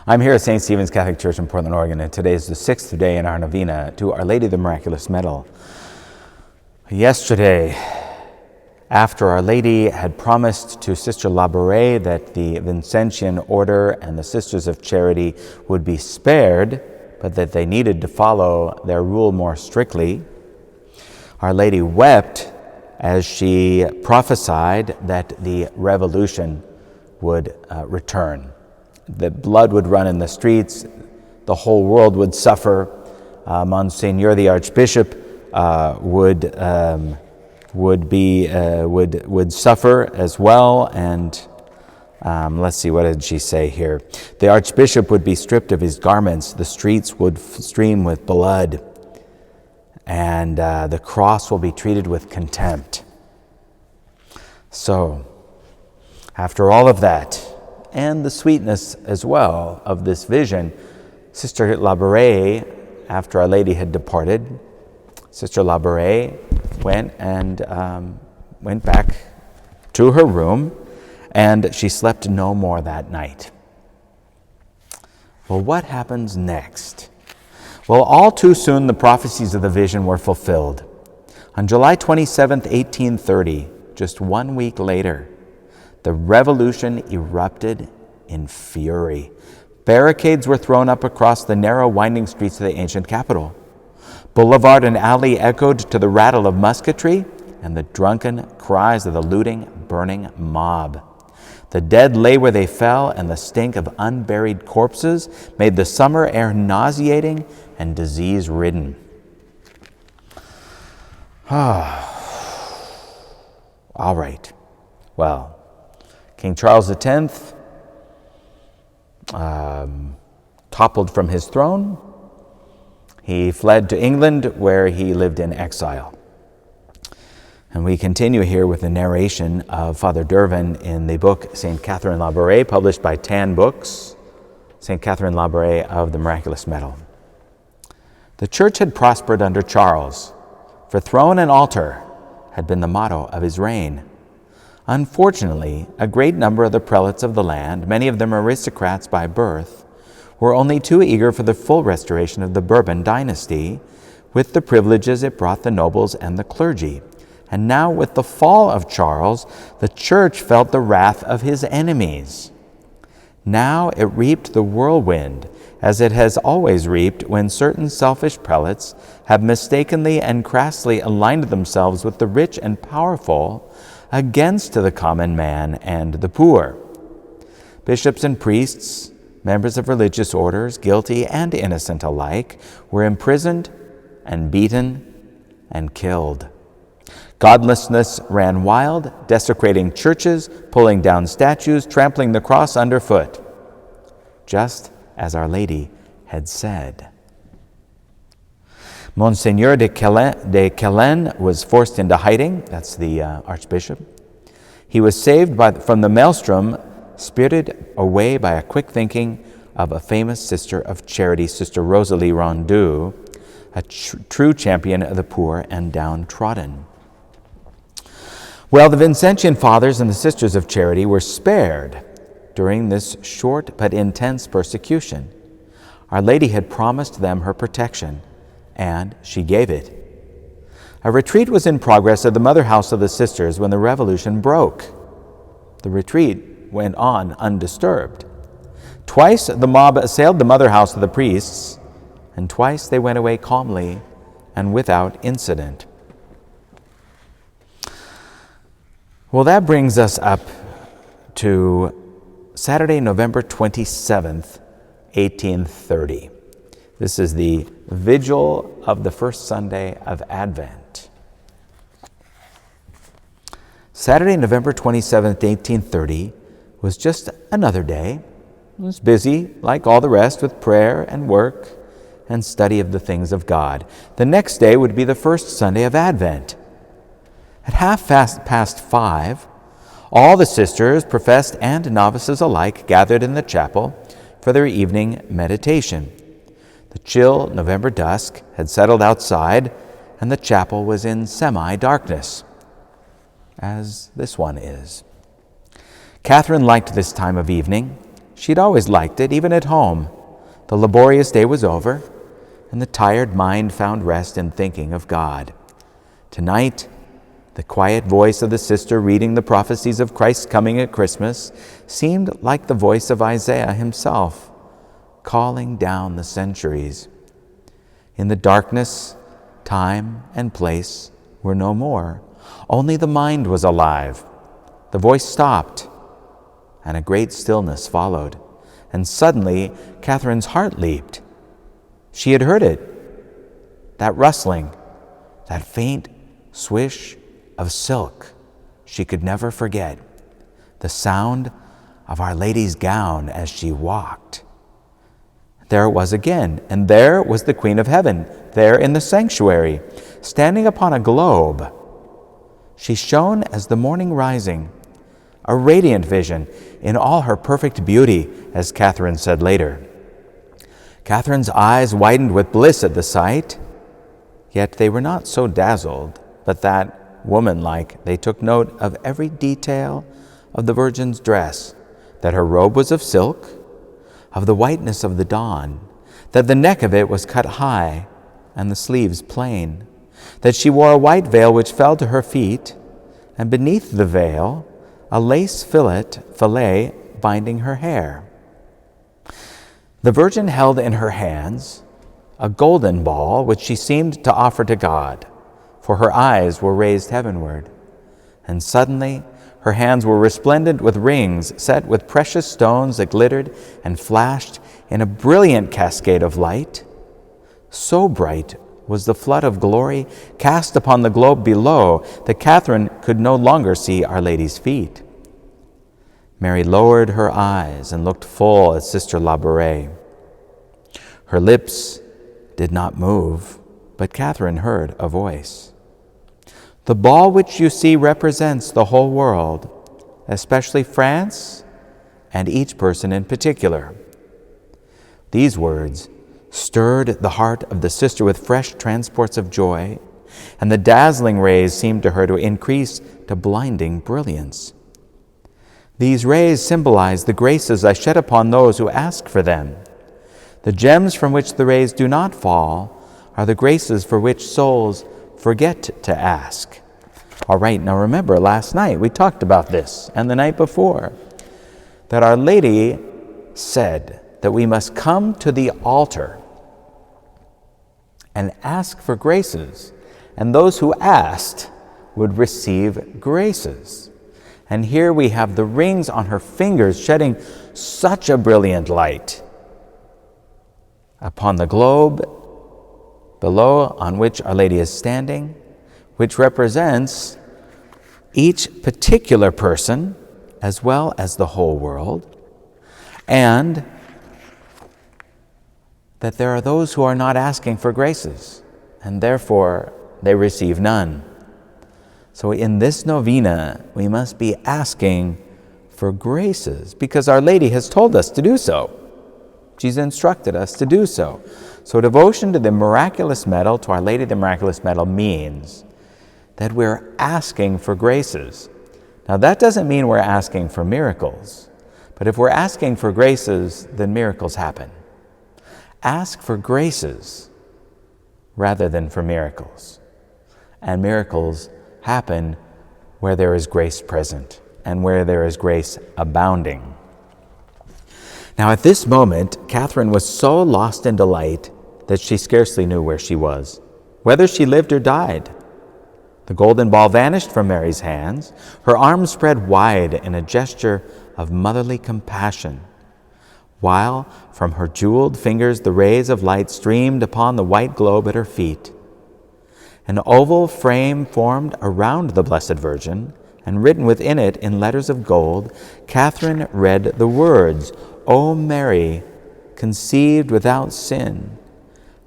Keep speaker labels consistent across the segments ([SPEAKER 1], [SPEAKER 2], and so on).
[SPEAKER 1] I'm here at St. Stephen's Catholic Church in Portland, Oregon, and today is the 6th day in our novena to Our Lady of the Miraculous Medal. Yesterday, after Our Lady had promised to Sister Labouré that the Vincentian Order and the Sisters of Charity would be spared, but that they needed to follow their rule more strictly, Our Lady wept as she prophesied that the revolution would return. That blood would run in the streets, the whole world would suffer. Monsignor, the Archbishop, would suffer as well. And let's see, what did she say here? The Archbishop would be stripped of his garments. The streets would stream with blood, and the cross will be treated with contempt. So, after all of that, and the sweetness as well of this vision, Sister Labouré, after Our Lady had departed, Sister Labouré went back to her room, and she slept no more that night. Well, what happens next? Well, all too soon the prophecies of the vision were fulfilled. On July 27th, 1830, just 1 week later, the revolution erupted in fury. Barricades were thrown up across the narrow, winding streets of the ancient capital. Boulevard and alley echoed to the rattle of musketry and the drunken cries of the looting, burning mob. The dead lay where they fell, and the stink of unburied corpses made the summer air nauseating and disease-ridden. All right. Well, King Charles X toppled from his throne. He fled to England, where he lived in exile. And we continue here with the narration of Father Dirvin in the book St. Catherine Labouré, published by Tan Books, St. Catherine Labouré of the Miraculous Medal. The church had prospered under Charles, for throne and altar had been the motto of his reign. Unfortunately, a great number of the prelates of the land, many of them aristocrats by birth, were only too eager for the full restoration of the Bourbon dynasty, with the privileges it brought the nobles and the clergy. And now, with the fall of Charles, the church felt the wrath of his enemies. Now it reaped the whirlwind, as it has always reaped when certain selfish prelates have mistakenly and crassly aligned themselves with the rich and powerful against the common man and the poor. Bishops and priests, members of religious orders, guilty and innocent alike, were imprisoned and beaten and killed. Godlessness ran wild, desecrating churches, pulling down statues, trampling the cross underfoot, just as Our Lady had said. Monsignor de Quelen was forced into hiding. That's the Archbishop. He was saved from the maelstrom, spirited away by a quick thinking of a famous sister of charity, Sister Rosalie Rondeau, a true champion of the poor and downtrodden. Well, the Vincentian Fathers and the Sisters of Charity were spared during this short but intense persecution. Our Lady had promised them her protection, and she gave it. A retreat was in progress at the mother house of the sisters when the revolution broke. The retreat went on undisturbed. Twice the mob assailed the mother house of the priests, and twice they went away calmly and without incident. Well, that brings us up to Saturday, November 27th, 1830. This is the vigil of the first Sunday of Advent. Saturday, November 27th, 1830 was just another day. It was busy, like all the rest, with prayer and work and study of the things of God. The next day would be the first Sunday of Advent. At 5:30, all the sisters, professed and novices alike, gathered in the chapel for their evening meditation. The chill November dusk had settled outside, and the chapel was in semi-darkness, as this one is. Catherine liked this time of evening. She'd always liked it, even at home. The laborious day was over, and the tired mind found rest in thinking of God. Tonight, the quiet voice of the sister reading the prophecies of Christ's coming at Christmas seemed like the voice of Isaiah himself, calling down the centuries. In the darkness, time and place were no more. Only the mind was alive. The voice stopped, and a great stillness followed. And suddenly, Catherine's heart leaped. She had heard it, that rustling, that faint swish of silk she could never forget, the sound of Our Lady's gown as she walked. There it was again, and there was the Queen of Heaven, there in the sanctuary, standing upon a globe. She shone as the morning rising, a radiant vision in all her perfect beauty, as Catherine said later. Catherine's eyes widened with bliss at the sight, yet they were not so dazzled, but that, woman-like, they took note of every detail of the Virgin's dress, that her robe was of silk, of the whiteness of the dawn, that the neck of it was cut high and the sleeves plain, that she wore a white veil which fell to her feet, and beneath the veil a lace fillet binding her hair. The Virgin held in her hands a golden ball which she seemed to offer to God, for her eyes were raised heavenward. And suddenly her hands were resplendent with rings set with precious stones that glittered and flashed in a brilliant cascade of light. So bright was the flood of glory cast upon the globe below that Catherine could no longer see Our Lady's feet. Mary lowered her eyes and looked full at Sister Labouré. Her lips did not move, but Catherine heard a voice. The ball which you see represents the whole world, especially France and each person in particular. These words stirred the heart of the sister with fresh transports of joy, and the dazzling rays seemed to her to increase to blinding brilliance. These rays symbolize the graces I shed upon those who ask for them. The gems from which the rays do not fall are the graces for which souls forget to ask. All right, now remember, last night we talked about this, and the night before, that Our Lady said that we must come to the altar and ask for graces, and those who asked would receive graces. And here we have the rings on her fingers shedding such a brilliant light upon the globe below on which Our Lady is standing, which represents each particular person as well as the whole world, and that there are those who are not asking for graces, and therefore they receive none. So in this novena, we must be asking for graces, because Our Lady has told us to do so. She's instructed us to do so. So devotion to the Miraculous Medal, to Our Lady of the Miraculous Medal, means that we're asking for graces. Now that doesn't mean we're asking for miracles, but if we're asking for graces, then miracles happen. Ask for graces rather than for miracles. And miracles happen where there is grace present and where there is grace abounding. Now at this moment, Catherine was so lost in delight that she scarcely knew where she was, whether she lived or died. The golden ball vanished from Mary's hands, her arms spread wide in a gesture of motherly compassion, while from her jeweled fingers the rays of light streamed upon the white globe at her feet. An oval frame formed around the Blessed Virgin, and written within it in letters of gold, Catherine read the words, "O Mary, conceived without sin,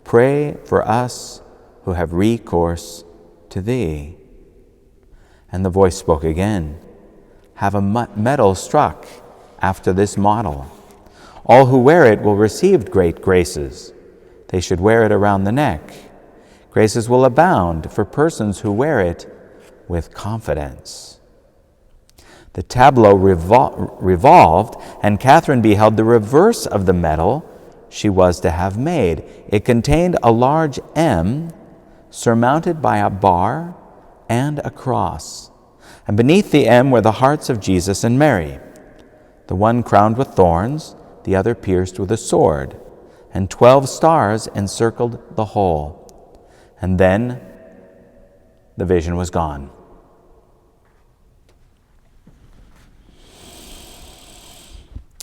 [SPEAKER 1] pray for us who have recourse to thee." And the voice spoke again, "Have a medal struck after this model. All who wear it will receive great graces. They should wear it around the neck. Graces will abound for persons who wear it with confidence." The tableau revolved, and Catherine beheld the reverse of the medal she was to have made. It contained a large M surmounted by a bar and a cross. And beneath the M were the hearts of Jesus and Mary, the one crowned with thorns, the other pierced with a sword, and 12 stars encircled the whole. And then the vision was gone.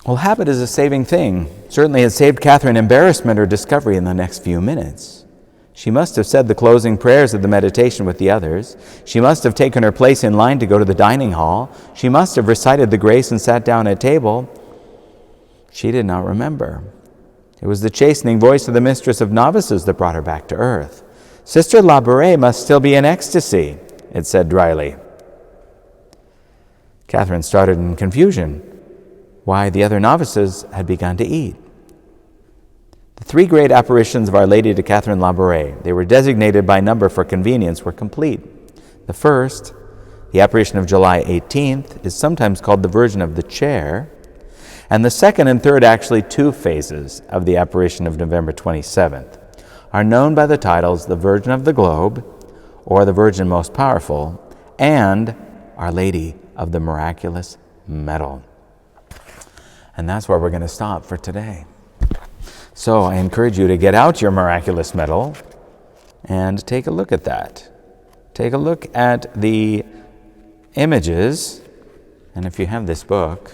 [SPEAKER 1] Well, habit is a saving thing. Certainly it saved Catherine embarrassment or discovery in the next few minutes. She must have said the closing prayers of the meditation with the others. She must have taken her place in line to go to the dining hall. She must have recited the grace and sat down at table. She did not remember. It was the chastening voice of the mistress of novices that brought her back to earth. Sister Labouré must still be in ecstasy, it said dryly. Catherine started in confusion. Why, the other novices had begun to eat. The 3 great apparitions of Our Lady to Catherine Labouré, they were designated by number for convenience, were complete. The first, the apparition of July 18th, is sometimes called the Virgin of the Chair, and the second and third, actually 2 phases of the apparition of November 27th, are known by the titles the Virgin of the Globe, or the Virgin Most Powerful, and Our Lady of the Miraculous Medal. And that's where we're going to stop for today. So I encourage you to get out your miraculous medal and take a look at that. Take a look at the images. And if you have this book,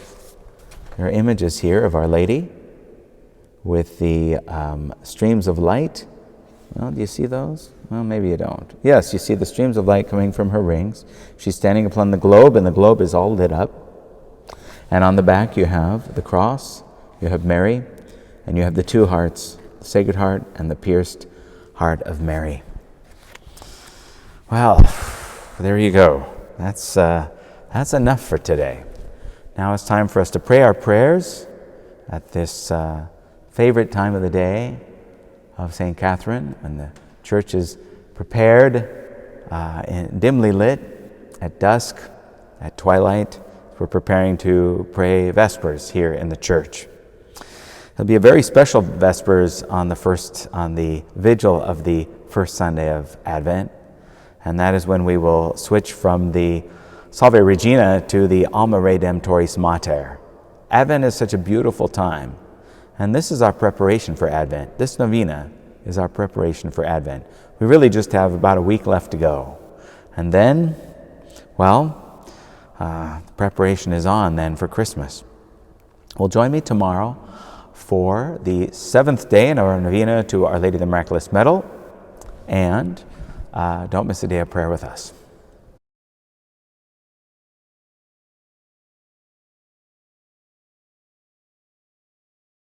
[SPEAKER 1] there are images here of Our Lady with the streams of light. Well, do you see those? Well, maybe you don't. Yes, you see the streams of light coming from her rings. She's standing upon the globe, and the globe is all lit up. And on the back you have the cross, you have Mary, and you have the 2 hearts, the Sacred Heart and the pierced heart of Mary. Well, there you go. That's enough for today. Now it's time for us to pray our prayers at this favorite time of the day of St. Catherine, when the church is prepared, dimly lit, at dusk, at twilight. We're preparing to pray Vespers here in the church. There'll be a very special Vespers on the vigil of the first Sunday of Advent, and that is when we will switch from the Salve Regina to the Alma Redemptoris Mater. Advent is such a beautiful time, and this is our preparation for Advent. This novena is our preparation for Advent. We really just have about a week left to go. And then, preparation is on then for Christmas. Well, join me tomorrow for the 7th day in our novena to Our Lady of the Miraculous Medal, and don't miss a day of prayer with us.